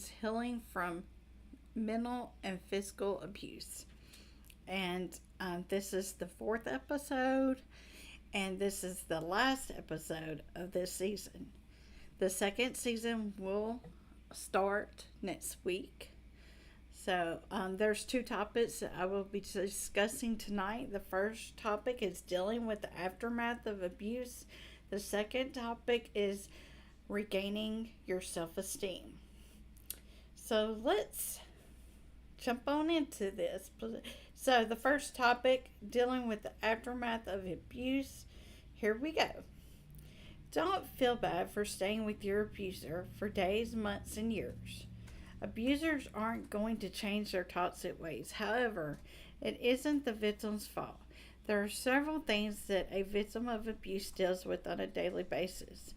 is healing from mental and physical abuse. And this is the fourth episode, and this is the last episode of this season. The second season will start next week. So, there's two topics that I will be discussing tonight. The first topic is dealing with the aftermath of abuse. The second topic is regaining your self esteem. So, let's jump on into this. So, the first topic, dealing with the aftermath of abuse. Here we go. Don't feel bad for staying with your abuser for days, months, and years. Abusers aren't going to change their toxic ways. However, it isn't the victim's fault. There are several things that a victim of abuse deals with on a daily basis.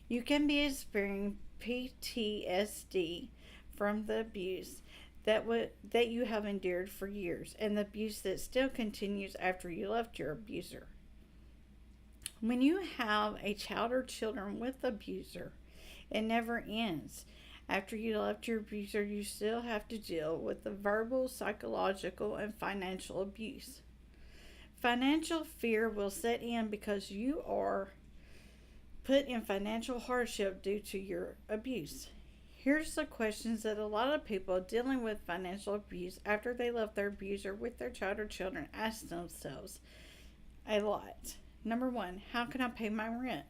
You can be experiencing PTSD from the abuse that you have endured for years, and the abuse that still continues after you left your abuser. When you have a child or children with abuser, it never ends. After you left your abuser, you still have to deal with the verbal, psychological, and financial abuse. Financial fear will set in because you are put in financial hardship due to your abuse. Here's the questions that a lot of people dealing with financial abuse after they left their abuser with their child or children ask themselves a lot. Number one, how can I pay my rent?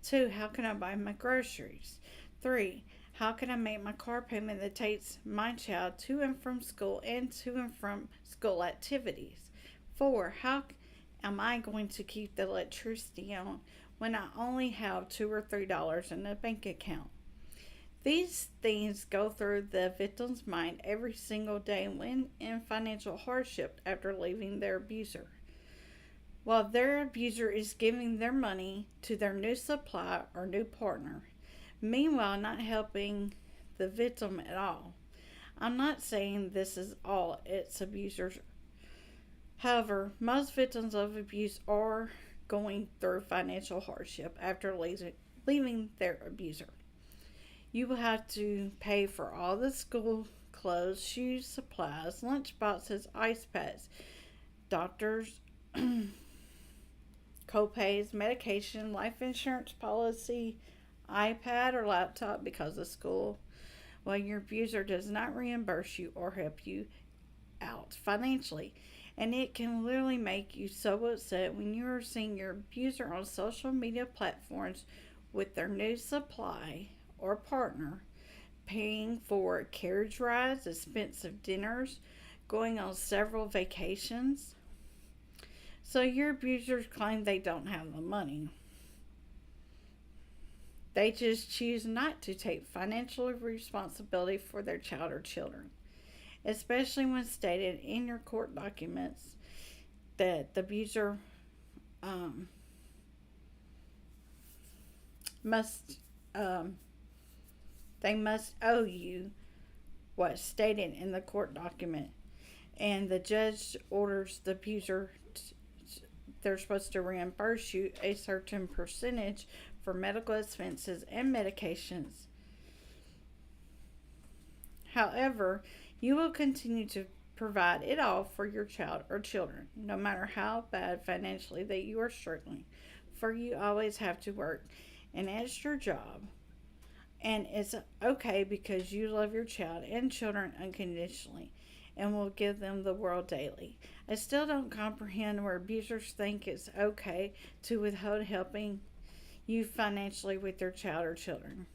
2, how can I buy my groceries? 3, how can I make my car payment that takes my child to and from school and to and from school activities? 4, how am I going to keep the electricity on when I only have $2 or $3 in a bank account? These things go through the victim's mind every single day when in financial hardship after leaving their abuser, while their abuser is giving their money to their new supply or new partner, meanwhile not helping the victim at all. I'm not saying this is all its abusers. However, most victims of abuse are going through financial hardship after leaving their abuser. You will have to pay for all the school clothes, shoes, supplies, lunch boxes, ice packs, doctors, co-pays, medication, life insurance policy, iPad or laptop because of school, while your abuser does not reimburse you or help you out financially. And it can literally make you so upset when you are seeing your abuser on social media platforms with their new supply or partner, paying for carriage rides, expensive dinners, going on several vacations. So your abusers claim they don't have the money. They just choose not to take financial responsibility for their child or children, especially when stated in your court documents that the abuser must they must owe you what's stated in the court document, and the judge orders the abuser they're supposed to reimburse you a certain percentage for medical expenses and medications. However, you will continue to provide it all for your child or children, no matter how bad financially that you are struggling. For you always have to work an extra job, and it's okay because you love your child and children unconditionally and will give them the world daily. I still don't comprehend where abusers think it's okay to withhold helping you financially with their child or children.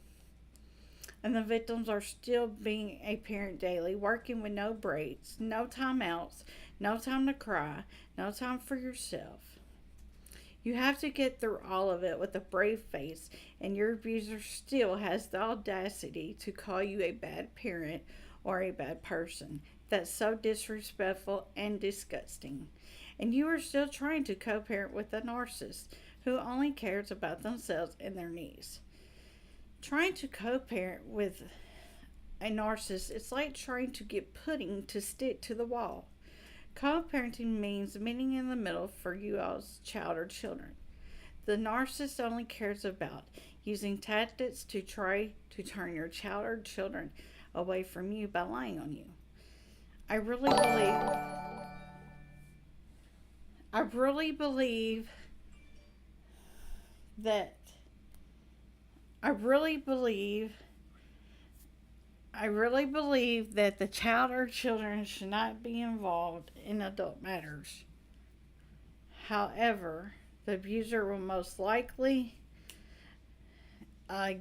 And the victims are still being a parent daily, working with no breaks, no timeouts, no time to cry, no time for yourself. You have to get through all of it with a brave face, and your abuser still has the audacity to call you a bad parent or a bad person. That's so disrespectful and disgusting. And you are still trying to co-parent with a narcissist who only cares about themselves and their needs. Trying to co-parent with a narcissist, it's like trying to get pudding to stick to the wall. Co-parenting means meeting in the middle for you all's child or children. The narcissist only cares about using tactics to try to turn your child or children away from you by lying on you. I really believe, I really believe that, I really believe, I really believe that the child or children should not be involved in adult matters. However, the abuser will most likely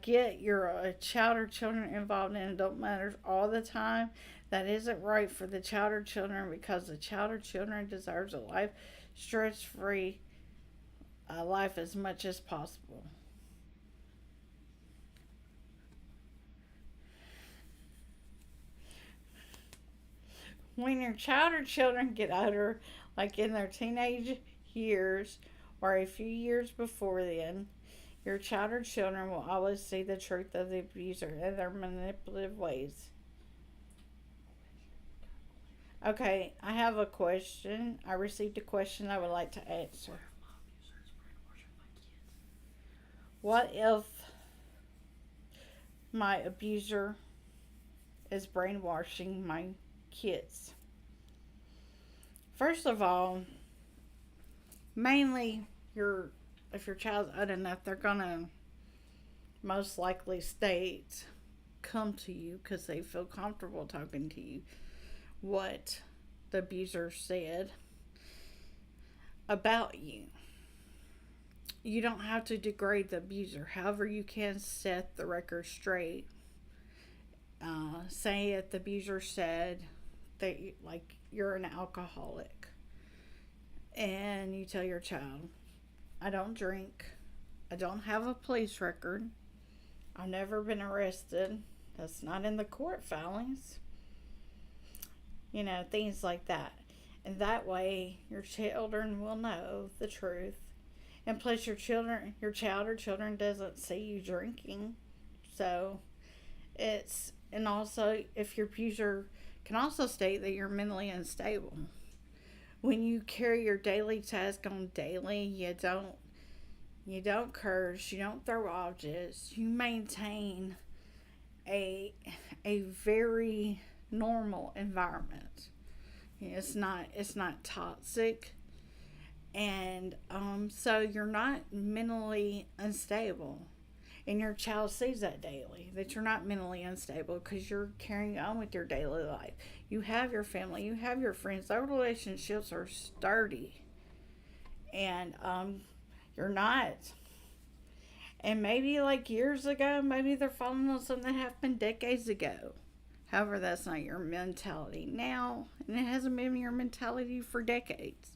get your child or children involved in adult matters all the time. That isn't right for the child or children, because the child or children deserves a life stress free life as much as possible. When your child or children get older, like in their teenage years or a few years before then, your child or children will always see the truth of the abuser and their manipulative ways. Okay, I have a question. I received a question I would like to answer. What if my abuser is brainwashing my kids? First of all, mainly your if your child's old enough, they're gonna most likely come to you because they feel comfortable talking to you what the abuser said about you. You don't have to degrade the abuser. However, you can set the record straight. Say if the abuser said that like you're an alcoholic, and you tell your child, "I don't drink. I don't have a police record. I've never been arrested. That's not in the court filings." Things like that. And that way your children will know the truth. And plus your child or children doesn't see you drinking. So and also if your abuser can also state that you're mentally unstable. When you carry your daily task on daily, you don't curse, you don't throw objects, you maintain a very normal environment. It's not toxic, and so you're not mentally unstable, and your child sees that daily, that you're not mentally unstable because you're carrying on with your daily life. You have your family, you have your friends. Those relationships are sturdy, and you're not. And maybe like years ago, maybe they're following on something that happened decades ago. However, that's not your mentality now, and it hasn't been your mentality for decades,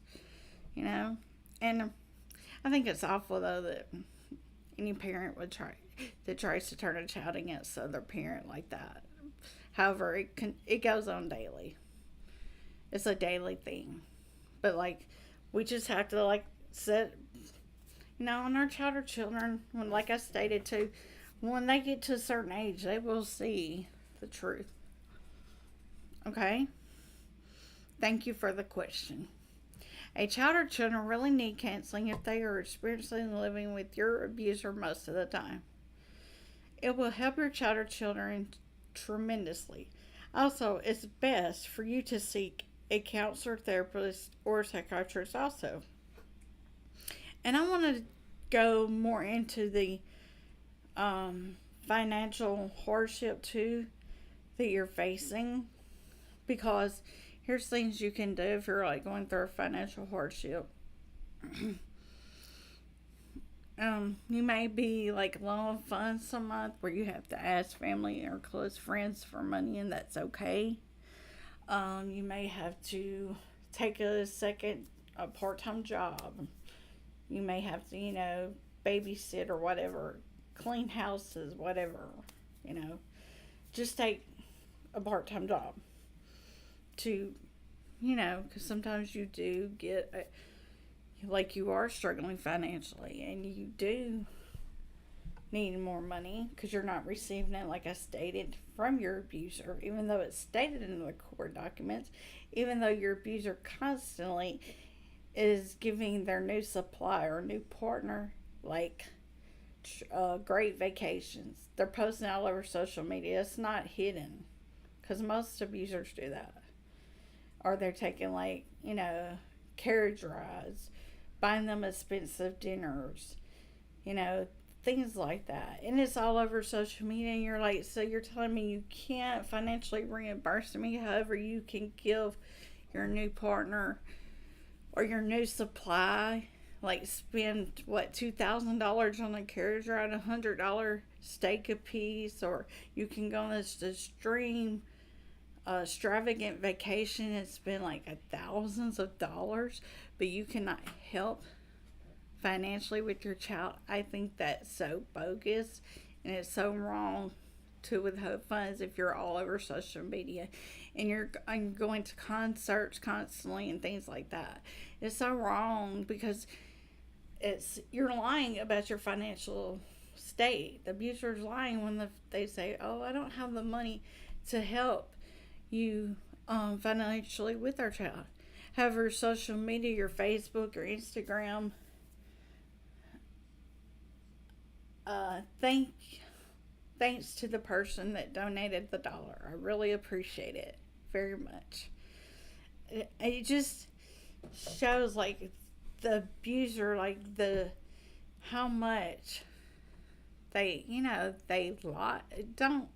you know? And I think it's awful, though, that any parent that tries to turn a child against other parent like that. However, it goes on daily. It's a daily thing. But, like, we just have to, like, set, on our child or children, when, like I stated, too, when they get to a certain age, they will see the truth. Okay? Thank you for the question. A child or children really need counseling if they are experiencing living with your abuser most of the time. It will help your child or children tremendously. Also, it's best for you to seek a counselor, therapist, or psychiatrist also. And I want to go more into the financial hardship too that you're facing, because here's things you can do if you're like going through a financial hardship. You may be like low on funds some month where you have to ask family or close friends for money, and that's okay. You may have to take a part-time job. You may have to, babysit or whatever, clean houses, whatever, just take a part-time job to, because sometimes you do get, like you are struggling financially and you do need more money because you're not receiving it, like I stated, from your abuser, even though it's stated in the court documents, even though your abuser constantly is giving their new supplier, new partner, like great vacations. They're posting all over social media. It's not hidden. because most abusers do that. Or they're taking, like, carriage rides, buying them expensive dinners, you know, things like that. And it's all over social media. And you're like, so you're telling me you can't financially reimburse me? However, you can give your new partner or your new supply, like spend what, $2,000 on a carriage ride, $100 steak a piece, or you can go on this extreme extravagant vacation and spend like thousands of dollars, but you cannot help financially with your child. I think that's so bogus, and it's so wrong to withhold funds if you're all over social media and you're going to concerts constantly and things like that. It's so wrong because you're lying about your financial state. The abuser's lying when they say, "Oh, I don't have the money to help you financially with our child." However, social media, your Facebook or Instagram, thanks to the person that donated the dollar. I really appreciate it very much. It just shows like the abuser, like how much they lie, don't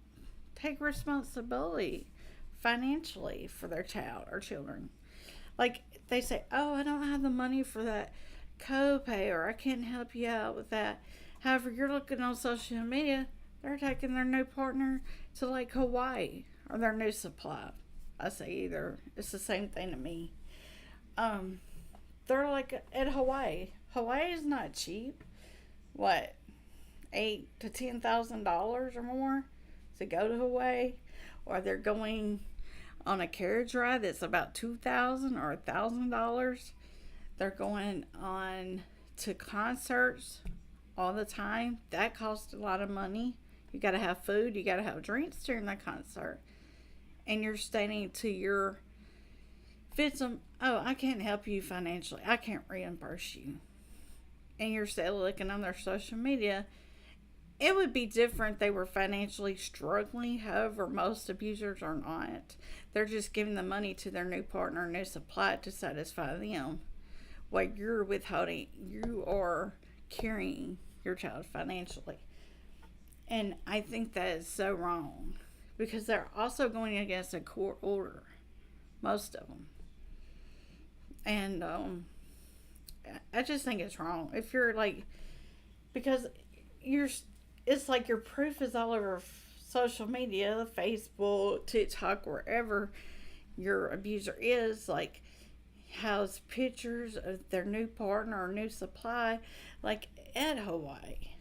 take responsibility financially for their child or children. Like they say, "Oh, I don't have the money for that copay, or I can't help you out with that." However, you're looking on social media, they're taking their new partner to like Hawaii, or their new supply. I say either. It's the same thing to me. They're like at Hawaii. Hawaii is not cheap. What, $8,000 to $10,000 or more to go to Hawaii? Or they're going on a carriage ride that's about $2,000 or $1,000. They're going on to concerts all the time. That costs a lot of money. You got to have food, you got to have drinks during the concert. And you're stating to your victim, "Oh, I can't help you financially. I can't reimburse you." And you're still looking on their social media. It would be different if they were financially struggling. However, most abusers are not. They're just giving the money to their new partner, new supply to satisfy them. What you're withholding, you are carrying your child financially. And I think that is so wrong because they're also going against a court order, most of them. And I just think it's wrong. If you're like, because it's like your proof is all over social media, Facebook, TikTok, wherever your abuser is, like, has pictures of their new partner or new supply, like at Hawaii.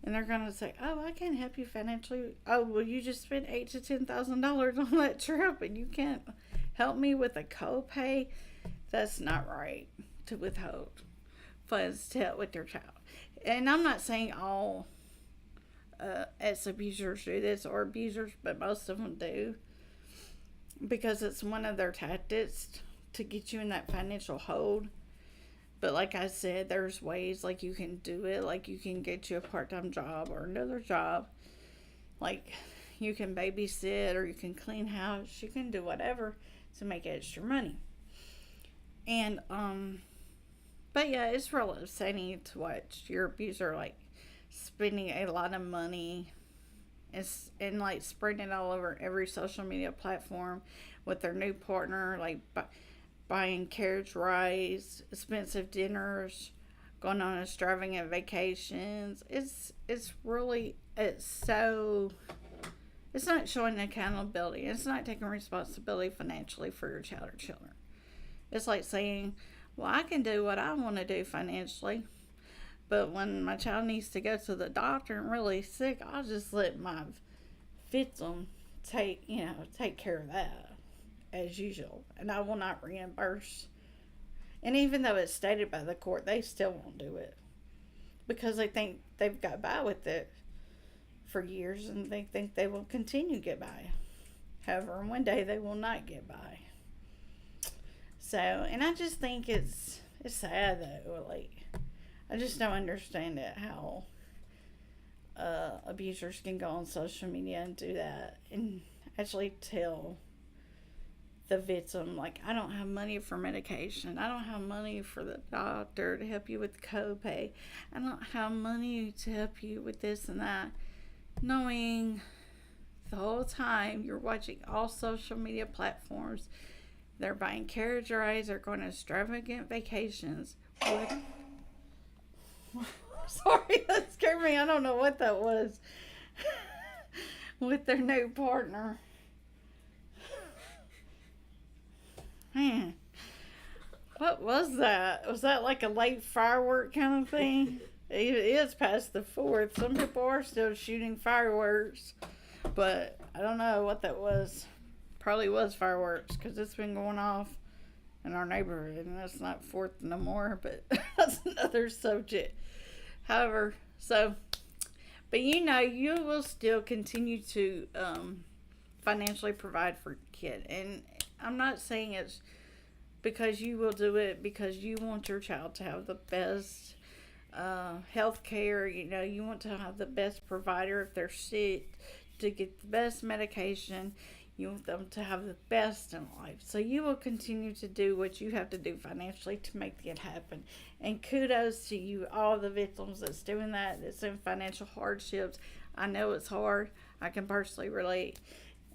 And they're gonna say, "Oh, I can't help you financially." "Oh, well, you just spent $8,000 to $10,000 on that trip, and you can't help me with a copay." That's not right to withhold funds to help with your child. And I'm not saying all ex-abusers do this, or abusers, but most of them do, because it's one of their tactics to get you in that financial hold. But like I said, there's ways like you can do it. Like you can get you a part-time job or another job. Like you can babysit, or you can clean house. You can do whatever to make extra money. And but yeah, it's real upsetting to watch your abuser like spending a lot of money and like spreading it all over every social media platform with their new partner, like buying carriage rides, expensive dinners, going on extravagant vacations. It's not showing accountability. It's not taking responsibility financially for your child or children. It's like saying, "Well, I can do what I want to do financially, but when my child needs to go to the doctor and really sick, I'll just let my victim take care of that as usual, and I will not reimburse." And even though it's stated by the court, they still won't do it because they think they've got by with it for years, and they think they will continue to get by. However, one day they will not get by. So, and I just think it's sad though. Like, I just don't understand it, how abusers can go on social media and do that. And actually tell the victim, like, I don't have money for medication. I don't have money for the doctor to help you with copay. I don't have money to help you with this and that. Knowing the whole time you're watching all social media platforms, they're buying carriage rides, they're going on extravagant vacations with sorry, that scared me. I don't know what that was. With their new partner. Man, what was that? Was that like a late firework kind of thing? It is past the 4th. Some people are still shooting fireworks, but I don't know what that was. Probably was fireworks because it's been going off in our neighborhood, and that's not 4th no more, but that's another subject. However, but you will still continue to financially provide for your kid. And I'm not saying it's because you will do it because you want your child to have the best health care. You want to have the best provider if they're sick, to get the best medication. You want them to have the best in life. So you will continue to do what you have to do financially to make it happen. And kudos to you, all the victims that's doing that's in financial hardships. I know it's hard. I can personally relate.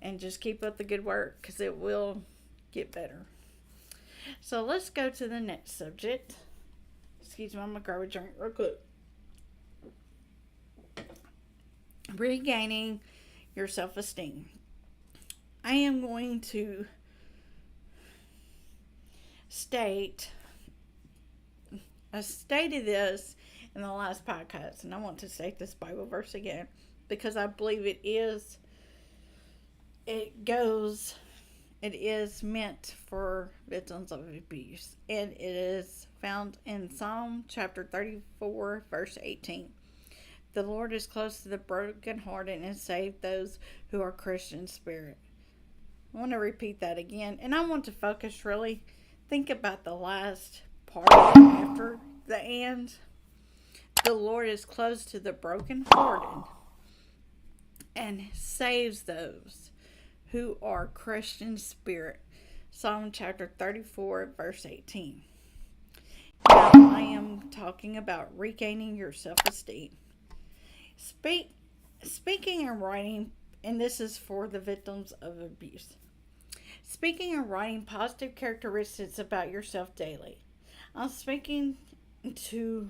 And just keep up the good work because it will get better. So let's go to the next subject. Excuse me, I'm going to grab a drink real quick. Regaining your self-esteem. I am going to I stated this in the last podcast, and I want to state this Bible verse again because I believe it is meant for victims of abuse, and it is found in Psalm chapter 34, verse 18. The Lord is close to the brokenhearted and save those who are Christian spirit. I want to repeat that again, and I want to focus really. Think about the last part after the end. The Lord is close to the brokenhearted and saves those who are Christian spirit. Psalm chapter 34, verse 18. Now, I am talking about regaining your self-esteem. Speaking and writing, and this is for the victims of abuse. Speaking and writing positive characteristics about yourself daily. I'm speaking to,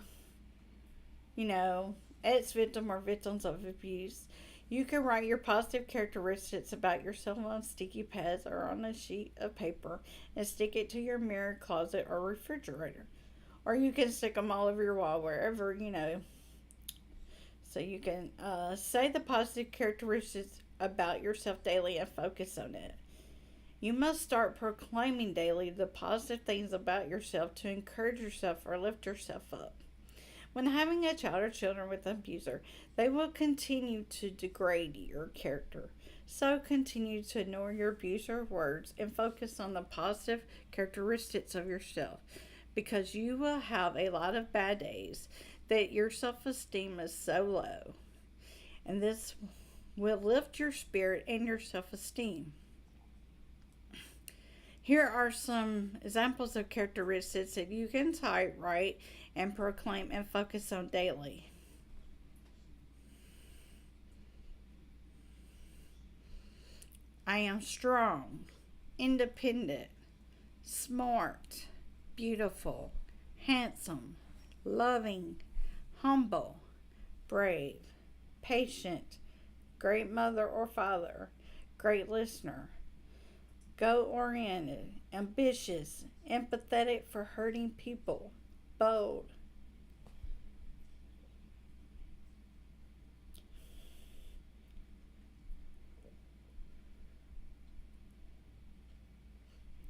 ex-victim or victims of abuse. You can write your positive characteristics about yourself on sticky pads or on a sheet of paper and stick it to your mirror, closet, or refrigerator. Or you can stick them all over your wall, wherever, So you can say the positive characteristics about yourself daily and focus on it. You must start proclaiming daily the positive things about yourself to encourage yourself or lift yourself up. When having a child or children with an abuser, they will continue to degrade your character. So continue to ignore your abuser words and focus on the positive characteristics of yourself, because you will have a lot of bad days that your self-esteem is so low. And this will lift your spirit and your self-esteem. Here are some examples of characteristics that you can type, write, and proclaim and focus on daily. I am strong, independent, smart, beautiful, handsome, loving, humble, brave, patient, great mother or father, great listener, goal-oriented, ambitious, empathetic for hurting people, bold.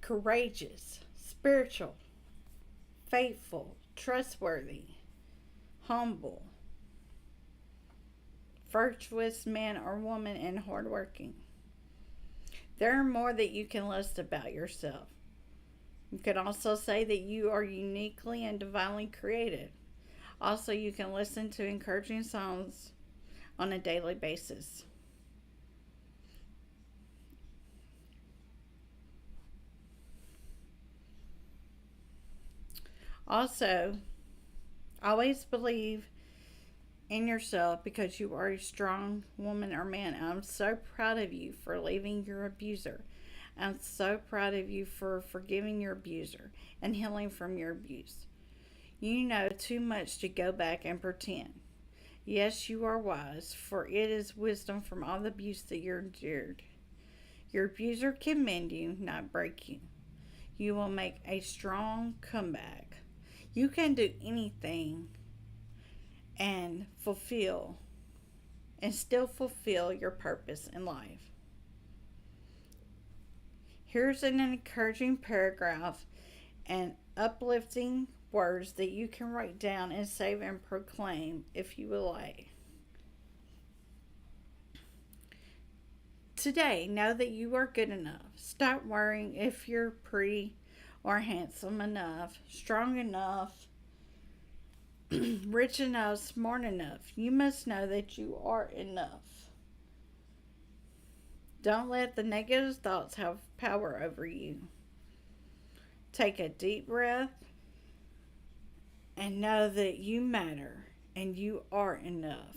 Courageous, spiritual, faithful, trustworthy, humble, virtuous man or woman, and hardworking. There are more that you can list about yourself. You can also say that you are uniquely and divinely created. Also, you can listen to encouraging songs on a daily basis. Also, always believe in yourself because you are a strong woman or man. I'm so proud of you for leaving your abuser. I'm so proud of you for forgiving your abuser and healing from your abuse. You know too much to go back and pretend. Yes, you are wise, for it is wisdom from all the abuse that you endured. Your abuser can mend you, not break you. You will make a strong comeback. You can do anything and still fulfill your purpose in life. Here's an encouraging paragraph and uplifting words that you can write down and save and proclaim if you would like. Today, know that you are good enough. Stop worrying if you're pretty or handsome enough, strong enough, rich enough, smart enough. You must know that you are enough. Don't let the negative thoughts have power over you. Take a deep breath and know that you matter and you are enough.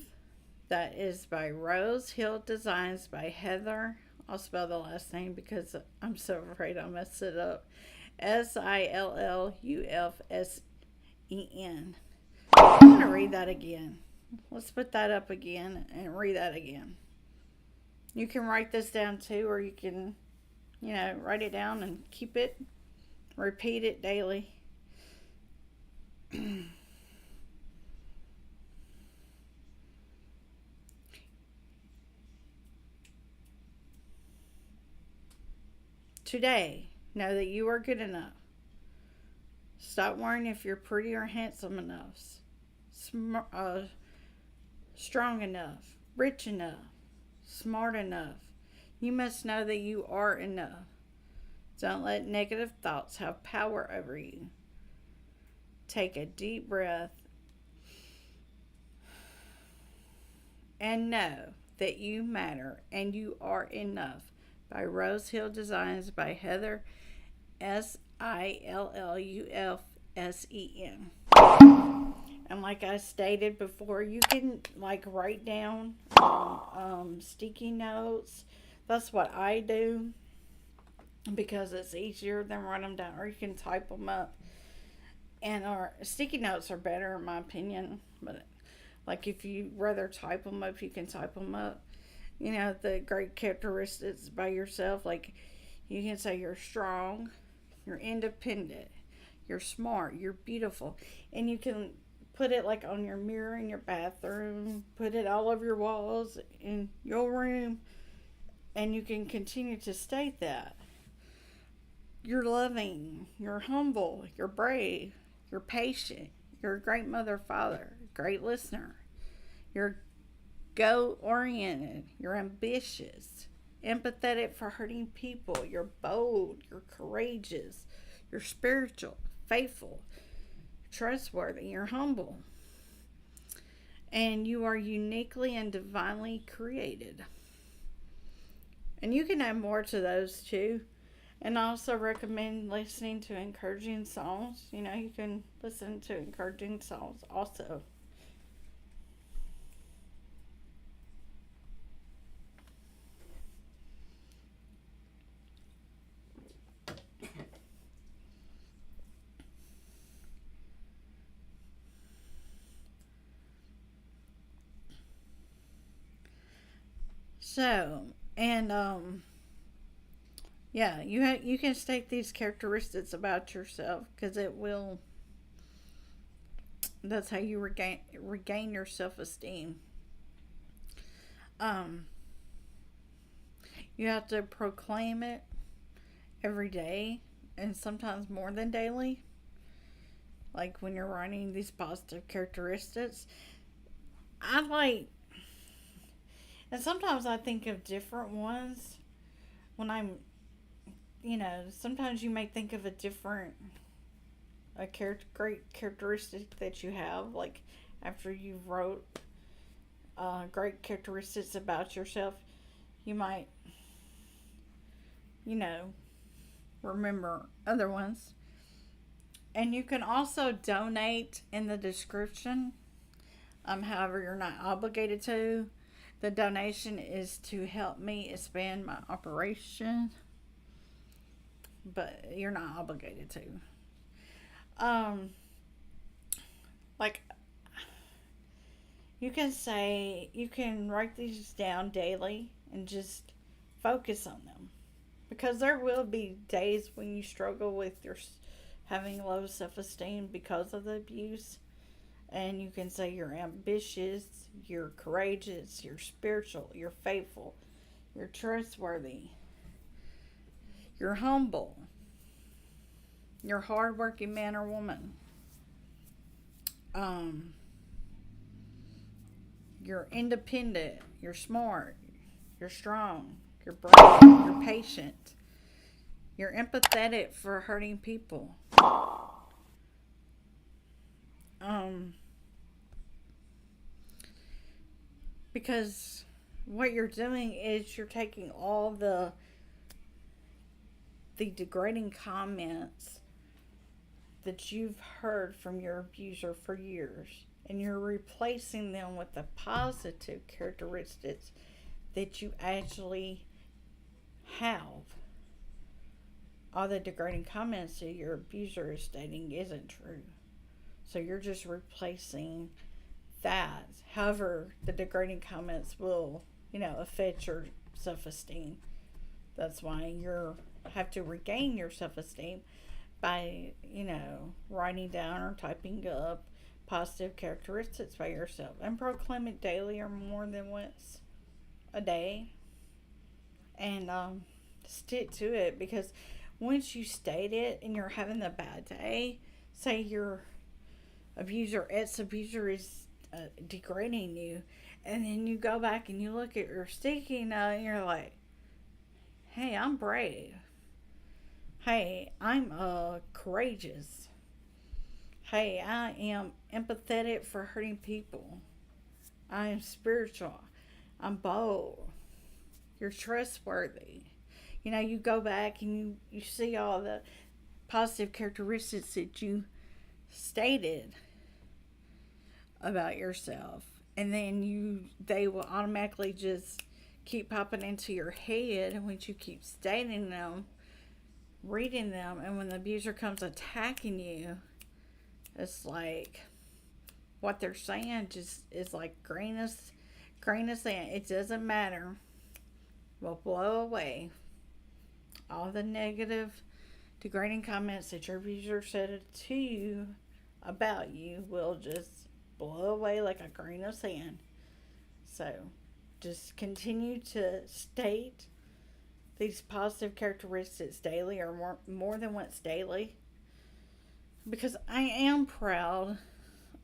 That is by Rose Hill Designs by Heather. I'll spell the last name because I'm so afraid I'll mess it up. Sillufsen. I'm going to read that again. Let's put that up again and read that again. You can write this down too, or you can, write it down and keep it. Repeat it daily. Today, know that you are good enough. Stop worrying if you're pretty or handsome enough, strong enough, rich enough, smart enough. You must know that you are enough. Don't let negative thoughts have power over you. Take a deep breath and know that you matter and you are enough. By Rose Hill Designs by Heather Sillufsen. And like I stated before, you can write down sticky notes. That's what I do because it's easier than write them down, or you can type them up. And our sticky notes are better in my opinion, but if you rather type them up, you can type them up. The great characteristics by yourself, you can say you're strong, you're independent, you're smart, you're beautiful, and you can put it on your mirror in your bathroom, put it all over your walls in your room, and you can continue to state that. You're loving, you're humble, you're brave, you're patient, you're a great mother, father, great listener, you're goal-oriented, you're ambitious, empathetic for hurting people, you're bold, you're courageous, you're spiritual, faithful, trustworthy, you're humble, and you are uniquely and divinely created. And you can add more to those too. And I also recommend listening to encouraging songs. You can listen to encouraging songs also. So, and yeah, you can state these characteristics about yourself because it will. That's how you regain your self-esteem. Um, you have to proclaim it every day, and sometimes more than daily. When you're writing these positive characteristics, and sometimes I think of different ones when I'm, sometimes you may think of a great characteristic that you have, after you wrote great characteristics about yourself, you might, remember other ones. And you can also donate in the description. However, you're not obligated to. The donation is to help me expand my operation, but you're not obligated to. Um, like you can write these down daily and just focus on them, because there will be days when you struggle with your having low self-esteem because of the abuse. And you can say you're ambitious, you're courageous, you're spiritual, you're faithful, you're trustworthy, you're humble, you're a hardworking man or woman. Um, you're independent, you're smart, you're strong, you're brave, you're patient, you're empathetic for hurting people. Um, because what you're doing is you're taking all the degrading comments that you've heard from your abuser for years, and you're replacing them with the positive characteristics that you actually have. All the degrading comments that your abuser is stating isn't true. So you're just replacing that. However, the degrading comments will, affect your self-esteem. That's why you have to regain your self-esteem by, writing down or typing up positive characteristics by yourself and proclaim it daily or more than once a day. And stick to it, because once you state it and you're having a bad day, say your ex-abuser is degrading you, and then you go back and you look at your sticky note and you're like, hey, I'm brave. Hey, I'm courageous. Hey, I am empathetic for hurting people. I am spiritual. I'm bold. You're trustworthy. You go back and you see all the positive characteristics that you stated about yourself, and then they will automatically just keep popping into your head, and once you keep stating them, reading them, and when the abuser comes attacking you, it's like what they're saying just is like grain of sand. It doesn't matter. Will blow away. All the negative, degrading comments that your abuser said to you about you will just blow away like a grain of sand. So just continue to state these positive characteristics daily, or more than once daily, because I am proud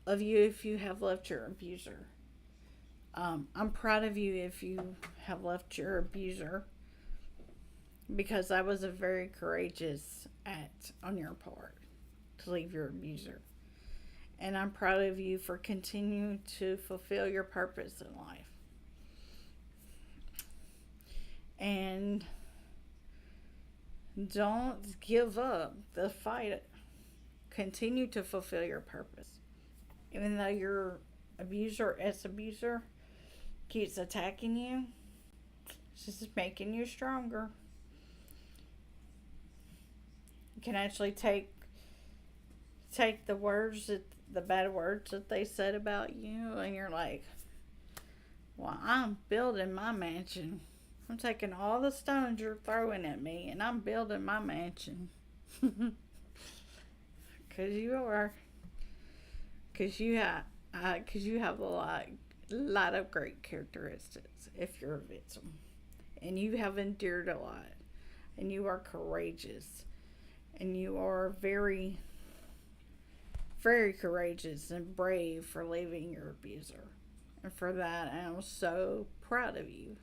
of you if you have left your abuser. I'm proud of you if you have left your abuser, because that was a very courageous act on your part to leave your abuser. And I'm proud of you for continuing to fulfill your purpose in life. And don't give up the fight. Continue to fulfill your purpose. Even though your ex-abuser keeps attacking you, it's just making you stronger. You can actually take the bad words that they said about you, and you're like, well, I'm building my mansion. I'm taking all the stones you're throwing at me, and I'm building my mansion. Because you are. Because you have a lot of great characteristics if you're a victim. And you have endured a lot. And you are courageous. And you are very, very courageous and brave for leaving your abuser. And for that, I am so proud of you.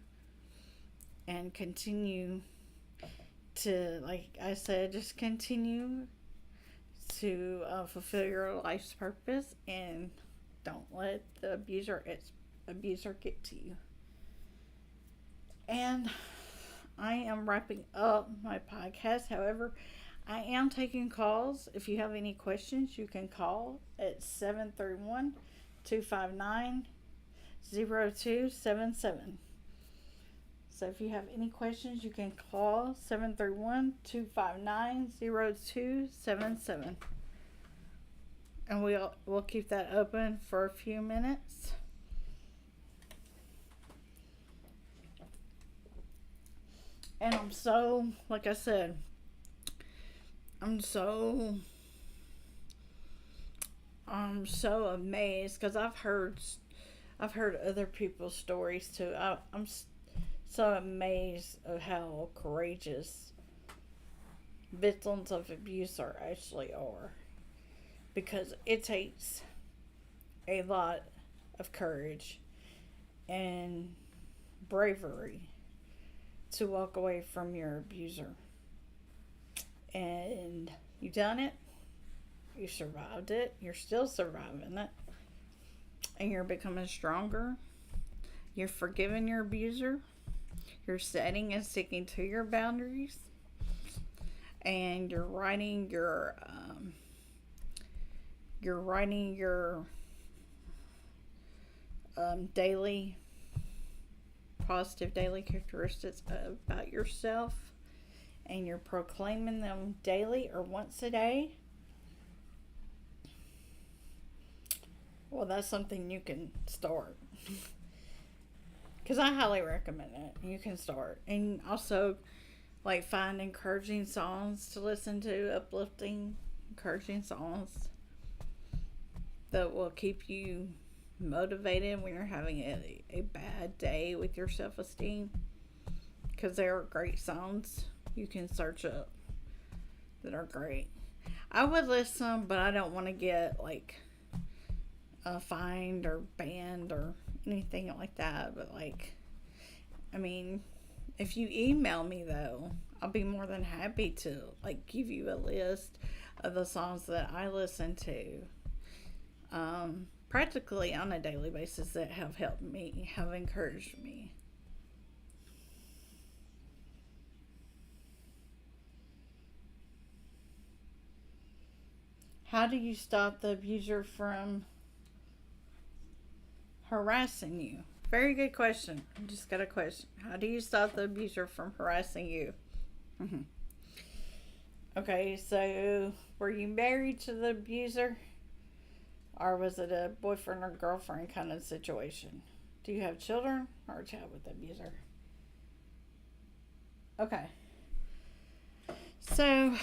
And continue to, like I said, just continue to fulfill your life's purpose, and don't let the abuser get to you. And I am wrapping up my podcast. However, I am taking calls. If you have any questions, you can call at 731 259 0277. So if you have any questions, you can call 731 259 0277. And we'll keep that open for a few minutes. And I'm so, like I said, I'm so amazed because I've heard other people's stories too. I'm so amazed of how courageous victims of abuse actually are, because it takes a lot of courage and bravery to walk away from your abuser. And you done it, you survived it, you're still surviving it, and you're becoming stronger. You're forgiving your abuser, you're setting and sticking to your boundaries, and you're writing your daily positive daily characteristics about yourself, and you're proclaiming them daily or once a day. Well, that's something you can start. Because I highly recommend it. You can start. And also, like, find encouraging songs to listen to, uplifting, encouraging songs that will keep you motivated when you're having a bad day with your self-esteem. Because there are great songs you can search up that are great. I would list some, but I don't want to get, like, fined or banned or anything like that. But, like, I mean, if you email me, though, I'll be more than happy to, like, give you a list of the songs that I listen to practically on a daily basis that have helped me, have encouraged me. How do you stop the abuser from harassing you? Very good question. I just got a question. How do you stop the abuser from harassing you? Mm-hmm. Okay, so were you married to the abuser? Or was it a boyfriend or girlfriend kind of situation? Do you have children or a child with the abuser? Okay. So,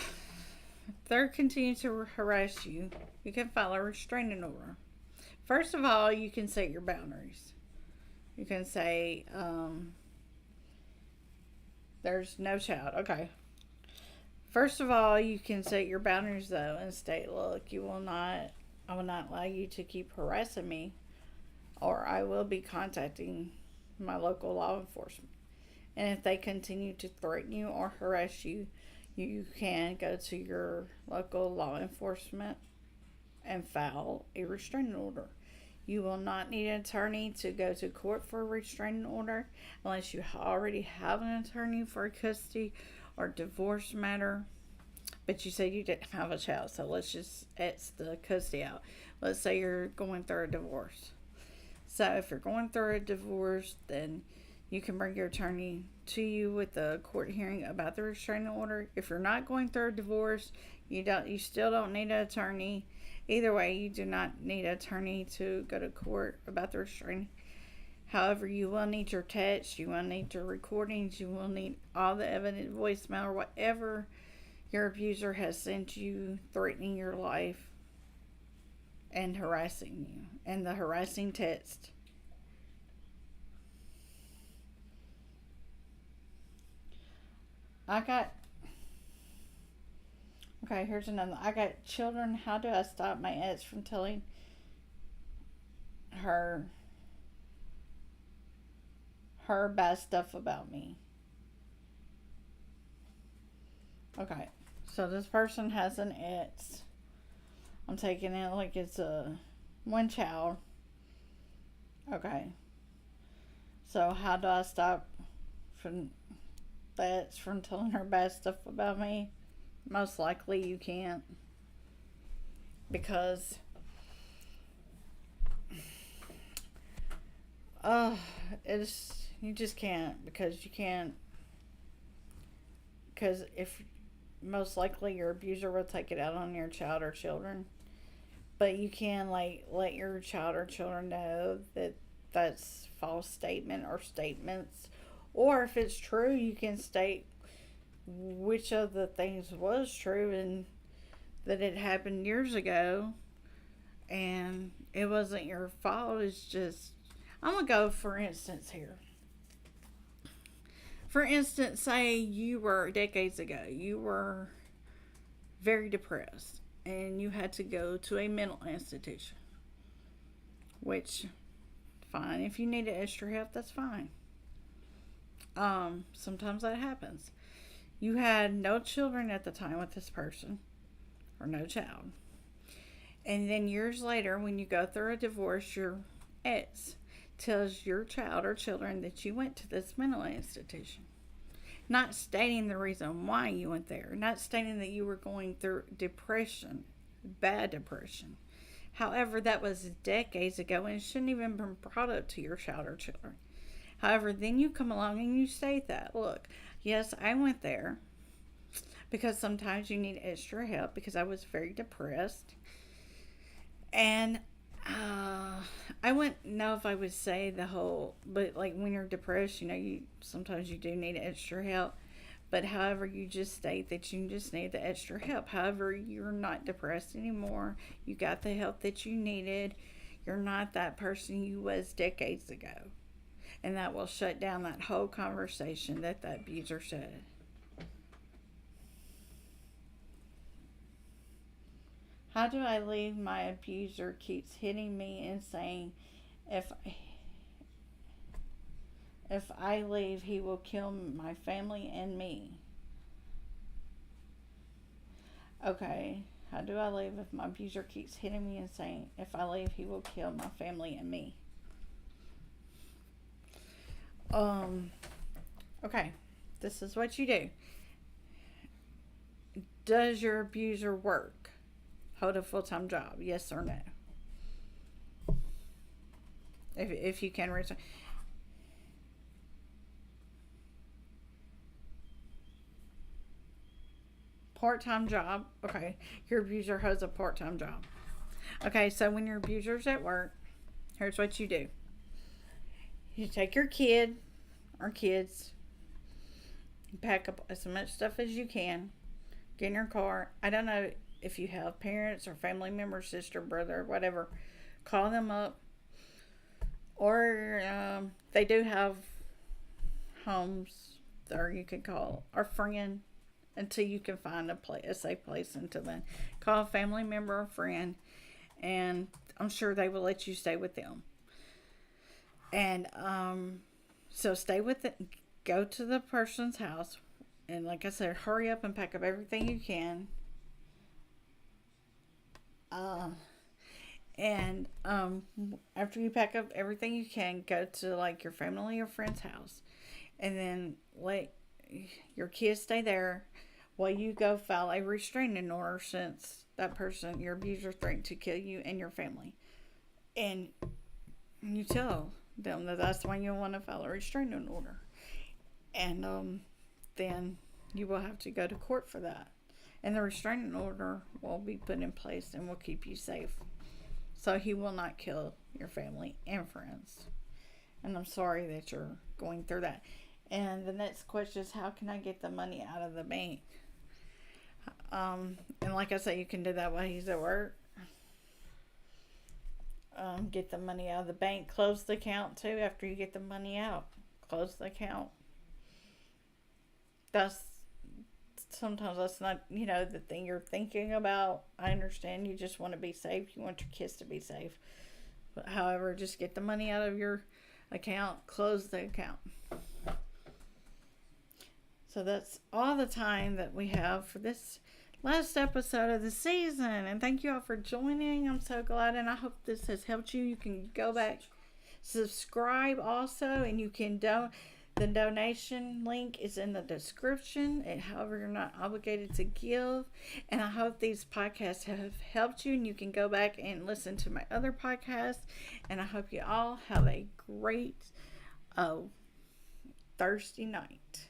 if they're continuing to harass you, you can file a restraining order. First of all, you can set your boundaries. You can say, there's no child. Okay. First of all, you can set your boundaries, though, and state, look, I will not allow you to keep harassing me, or I will be contacting my local law enforcement. And if they continue to threaten you or harass you, you can go to your local law enforcement and file a restraining order. You will not need an attorney to go to court for a restraining order unless you already have an attorney for a custody or divorce matter. But you said you didn't have a child, so let's just X the custody out. Let's say you're going through a divorce. So if you're going through a divorce, then you can bring your attorney to you with a court hearing about the restraining order. If you're not going through a divorce, you still don't need an attorney. Either way, you do not need an attorney to go to court about the restraining. However, you will need your text, you will need your recordings, you will need all the evidence, voicemail, or whatever your abuser has sent you, threatening your life and harassing you, and the harassing text. Okay, here's another. I got children. How do I stop my ex from telling her bad stuff about me? Okay, so this person has an ex. I'm taking it like it's a one child. Okay, so how do I stop from that from telling her bad stuff about me? Most likely you can't, because uh it's you just can't, because you can't, because if most likely your abuser will take it out on your child or children, but you can like let your child or children know that that's false statement or statements, or if it's true you can state which of the things was true and that it happened years ago and it wasn't your fault. It's just, I'm gonna go for instance here. For instance, say you were decades ago, you were very depressed and you had to go to a mental institution, which, fine. If you needed extra help, that's fine. Sometimes that happens. You had no children at the time with this person, or no child. And then years later, when you go through a divorce, your ex tells your child or children that you went to this mental institution. Not stating the reason why you went there, not stating that you were going through depression, bad depression. However, that was decades ago and it shouldn't even been brought up to your child or children. However, then you come along and you state that, look, yes, I went there because sometimes you need extra help because I was very depressed. And I wouldn't know if I would say the whole, but like when you're depressed, you sometimes you do need extra help. But however, you just state that you just need the extra help. However, you're not depressed anymore. You got the help that you needed. You're not that person you was decades ago. And that will shut down that whole conversation that the abuser said. How do I leave? My abuser keeps hitting me and saying if if I leave, he will kill my family and me. Okay, how do I leave if my abuser keeps hitting me and saying if I leave, he will kill my family and me? Um, okay, this is what you do. Does your abuser work? Hold a full-time job? Yes or no? If you can return. Part-time job. Okay, your abuser has a part-time job. Okay, so when your abuser's at work, here's what you do. You take your kid or kids, you pack up as much stuff as you can, get in your car. I don't know if you have parents or family members, sister, brother, whatever, call them up. Or they do have homes, or you can call a friend until you can find a safe place. Until then, call a family member or friend, and I'm sure they will let you stay with them. And so stay with it. Go to the person's house, and like I said, hurry up and pack up everything you can. Uh, and after you pack up everything you can, go to like your family or friend's house, and then let your kids stay there while you go file a restraining order, since that person, your abuser, threatened to kill you and your family. And you tell them that that's when you want to file a restraining order, and then you will have to go to court for that, and the restraining order will be put in place and will keep you safe, so he will not kill your family and friends. And I'm sorry that you're going through that. And the next question is, how can I get the money out of the bank? And like I said, you can do that while he's at work. Get the money out of the bank. Close the account too after you get the money out. Close the account. That's sometimes that's not, the thing you're thinking about. I understand you just want to be safe. You want your kids to be safe. But however, just get the money out of your account. Close the account. So that's all the time that we have for this last episode of the season. And thank you all for joining. I'm so glad, and I hope this has helped you. You can go back, subscribe also, and you can The donation link is in the description. However, you're not obligated to give. And I hope these podcasts have helped you and you can go back and listen to my other podcasts. And I hope you all have a great Thursday night.